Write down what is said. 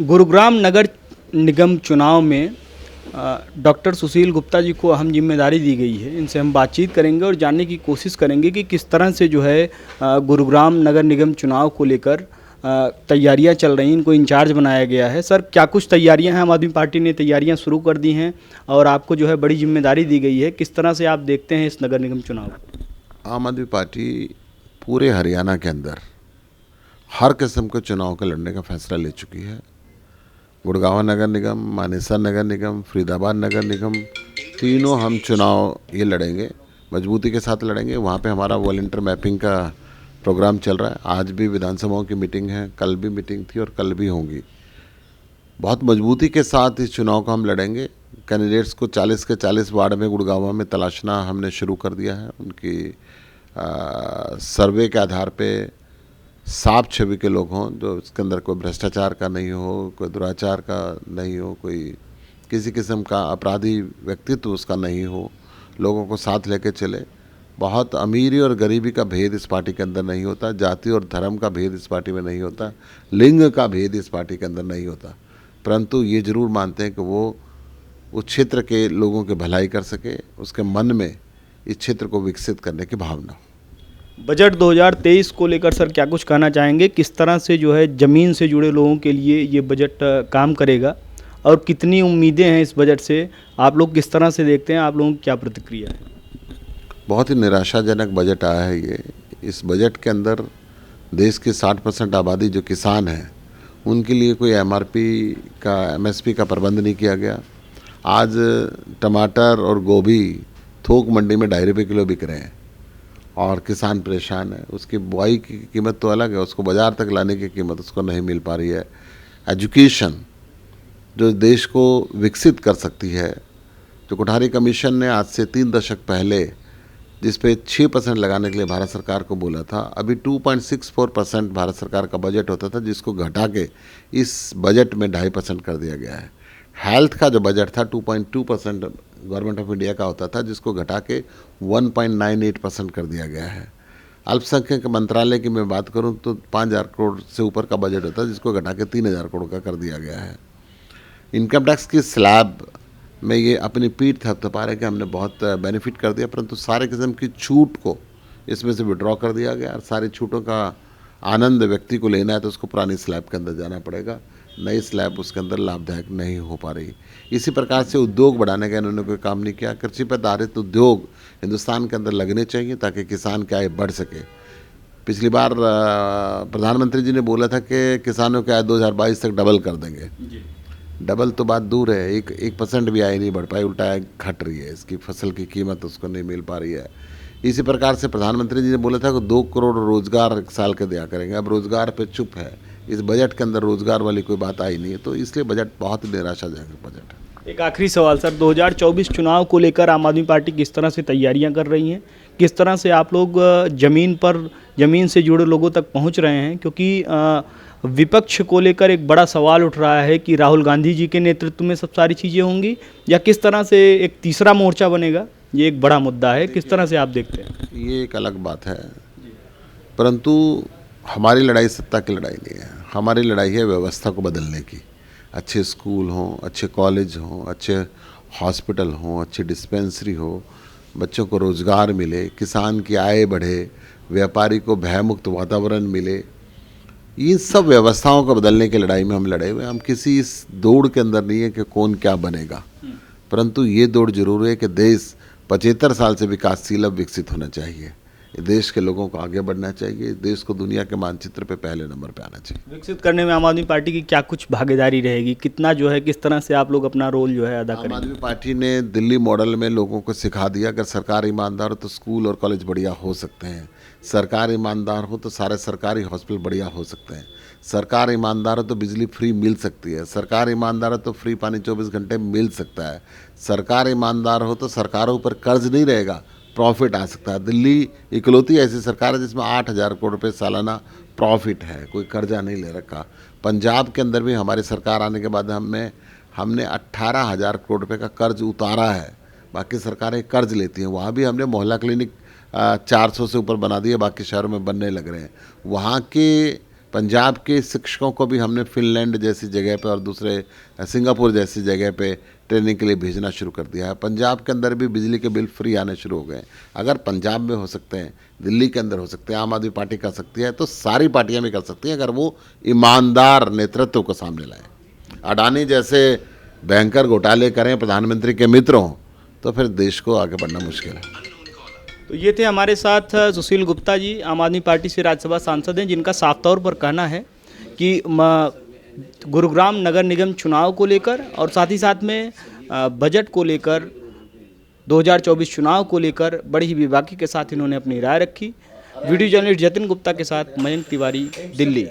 गुरुग्राम नगर निगम चुनाव में डॉक्टर सुशील गुप्ता जी को अहम जिम्मेदारी दी गई है। इनसे हम बातचीत करेंगे और जानने की कोशिश करेंगे कि किस तरह से जो है गुरुग्राम नगर निगम चुनाव को लेकर तैयारियां चल रही हैं। इनको इंचार्ज बनाया गया है। सर, क्या कुछ तैयारियां हैं? आम आदमी पार्टी ने तैयारियां शुरू कर दी हैं और आपको जो है बड़ी जिम्मेदारी दी गई है। किस तरह से आप देखते हैं इस नगर निगम चुनाव को? आम आदमी पार्टी पूरे हरियाणा के अंदर हर किस्म के चुनाव के लड़ने का फैसला ले चुकी है। गुड़गांव नगर निगम, मानेसर नगर निगम, फरीदाबाद नगर निगम, तीनों हम चुनाव ये लड़ेंगे, मजबूती के साथ लड़ेंगे। वहाँ पे हमारा वॉलंटियर मैपिंग का प्रोग्राम चल रहा है। आज भी विधानसभाओं की मीटिंग है, कल भी मीटिंग थी और कल भी होंगी। बहुत मजबूती के साथ इस चुनाव को हम लड़ेंगे। कैंडिडेट्स को 40 के 40 वार्ड में गुड़गांव में तलाशना हमने शुरू कर दिया है। उनकी सर्वे के आधार पे साफ छवि के लोग हों, जो इसके अंदर कोई भ्रष्टाचार का नहीं हो, कोई दुराचार का नहीं हो, कोई किसी किस्म का अपराधी व्यक्तित्व उसका नहीं हो, लोगों को साथ लेके चले। बहुत अमीरी और गरीबी का भेद इस पार्टी के अंदर नहीं होता, जाति और धर्म का भेद इस पार्टी में नहीं होता, लिंग का भेद इस पार्टी के अंदर नहीं होता। परंतु ये ज़रूर मानते हैं कि वो उस क्षेत्र के लोगों की भलाई कर सके, उसके मन में इस क्षेत्र को विकसित करने की भावना। बजट 2023 को लेकर सर क्या कुछ कहना चाहेंगे? किस तरह से जो है ज़मीन से जुड़े लोगों के लिए ये बजट काम करेगा और कितनी उम्मीदें हैं इस बजट से? आप लोग किस तरह से देखते हैं? आप लोगों की क्या प्रतिक्रिया है? बहुत ही निराशाजनक बजट आया है ये। इस बजट के अंदर देश की 60% आबादी जो किसान है, उनके लिए कोई MSP का प्रबंध नहीं किया गया। आज टमाटर और गोभी थोक मंडी में 2.5 रुपये किलो बिक रहे हैं और किसान परेशान है। उसकी बुआई की कीमत तो अलग है, उसको बाज़ार तक लाने की कीमत उसको नहीं मिल पा रही है। एजुकेशन जो देश को विकसित कर सकती है, जो कोठारी कमीशन ने आज से 3 दशक पहले जिस पे 6% लगाने के लिए भारत सरकार को बोला था, अभी 2.64% भारत सरकार का बजट होता था, जिसको घटा के इस बजट में 2.5% कर दिया गया है। हेल्थ का जो बजट था 2.2% गवर्नमेंट ऑफ इंडिया का होता था, जिसको घटा के 1.98% कर दिया गया है। अल्पसंख्यक मंत्रालय की मैं बात करूं तो 5,000 करोड़ से ऊपर का बजट होता है, जिसको घटा के 3,000 करोड़ का कर दिया गया है। इनकम टैक्स की स्लैब में ये अपनी पीठ थपथपा रहे कि हमने बहुत बेनिफिट कर दिया, परंतु सारे किस्म की छूट को इसमें से विड्रॉ कर दिया गया और सारी छूटों का आनंद व्यक्ति को लेना है तो उसको पुरानी स्लैब के अंदर जाना पड़ेगा। नई स्लैब उसके अंदर लाभदायक नहीं हो पा रही। इसी प्रकार से उद्योग बढ़ाने का इन्होंने कोई काम नहीं किया। कृषि पर आधारित उद्योग हिंदुस्तान के अंदर लगने चाहिए ताकि किसान की आय बढ़ सके। पिछली बार प्रधानमंत्री जी ने बोला था कि किसानों की आय 2022 तक डबल कर देंगे। डबल तो बात दूर है, 1% भी आय नहीं बढ़ पाई, उल्टा आय घट रही है। इसकी फसल की कीमत उसको नहीं मिल पा रही है। इसी प्रकार से प्रधानमंत्री जी ने बोला था कि 2 करोड़ रोजगार एक साल के दिया करेंगे। अब रोजगार पे चुप है। इस बजट के अंदर रोजगार वाली कोई बात आई नहीं है, तो इसलिए बजट बहुत ही निराशाजनक बजट है। एक आखिरी सवाल सर, 2024 चुनाव को लेकर आम आदमी पार्टी किस तरह से तैयारियां कर रही हैं? किस तरह से आप लोग ज़मीन से जुड़े लोगों तक पहुंच रहे हैं? क्योंकि विपक्ष को लेकर एक बड़ा सवाल उठ रहा है कि राहुल गांधी जी के नेतृत्व में सब सारी चीज़ें होंगी या किस तरह से एक तीसरा मोर्चा बनेगा? ये एक बड़ा मुद्दा है। किस तरह से आप देखते हैं? ये एक अलग बात है, परंतु हमारी लड़ाई सत्ता की लड़ाई नहीं है। हमारी लड़ाई है व्यवस्था को बदलने की। अच्छे स्कूल हों, अच्छे कॉलेज हों, अच्छे हॉस्पिटल हों, अच्छी डिस्पेंसरी हो, बच्चों को रोज़गार मिले, किसान की आय बढ़े, व्यापारी को भयमुक्त वातावरण मिले। इन सब व्यवस्थाओं को बदलने की लड़ाई में हम लड़े हुए। हम किसी इस दौड़ के अंदर नहीं है कि कौन क्या बनेगा, परंतु ये दौड़ जरूर है कि देश 75 साल से विकासशील अब विकसित होना चाहिए। देश के लोगों को आगे बढ़ना चाहिए। देश को दुनिया के मानचित्र पे पहले नंबर पे आना चाहिए। विकसित करने में आम आदमी पार्टी की क्या कुछ भागीदारी रहेगी? कितना जो है, किस तरह से आप लोग अपना रोल जो है अदा करेंगे? आम आदमी पार्टी ने दिल्ली मॉडल में लोगों को सिखा दिया, अगर सरकार ईमानदार हो तो स्कूल और कॉलेज बढ़िया हो सकते हैं। सरकार ईमानदार हो तो सारे सरकारी हॉस्पिटल बढ़िया हो सकते हैं। सरकार ईमानदार हो तो बिजली फ्री मिल सकती है। सरकार ईमानदार हो तो फ्री पानी 24 घंटे मिल सकता है। सरकार ईमानदार हो तो सरकारों पर कर्ज नहीं रहेगा, प्रॉफिट आ सकता है। दिल्ली इकलौती ऐसी सरकार है जिसमें 8,000 करोड़ रुपये सालाना प्रॉफिट है, कोई कर्जा नहीं ले रखा। पंजाब के अंदर भी हमारी सरकार आने के बाद हमने 18,000 करोड़ रुपये का कर्ज उतारा है। बाकी सरकारें कर्ज लेती हैं। वहाँ भी हमने मोहल्ला क्लिनिक 400 से ऊपर बना दिए, बाकी शहरों में बनने लग रहे हैं। वहाँ के पंजाब के शिक्षकों को भी हमने फिनलैंड जैसी जगह पे और दूसरे सिंगापुर जैसी जगह पे ट्रेनिंग के लिए भेजना शुरू कर दिया है। पंजाब के अंदर भी बिजली के बिल फ्री आने शुरू हो गए। अगर पंजाब में हो सकते हैं, दिल्ली के अंदर हो सकते हैं, आम आदमी पार्टी कर सकती है, तो सारी पार्टियां भी कर सकती हैं अगर वो ईमानदार नेतृत्व को सामने लाएं। अडानी जैसे भयंकर घोटाले करें, प्रधानमंत्री के मित्र हों, तो फिर देश को आगे बढ़ना मुश्किल है। तो ये थे हमारे साथ सुशील गुप्ता जी, आम आदमी पार्टी से राज्यसभा सांसद हैं, जिनका साफ तौर पर कहना है कि गुरुग्राम नगर निगम चुनाव को लेकर और साथ ही साथ में बजट को लेकर 2024 चुनाव को लेकर बड़ी ही बेबाकी के साथ इन्होंने अपनी राय रखी। वीडियो जर्नलिस्ट जतिन गुप्ता के साथ मयंक तिवारी, दिल्ली।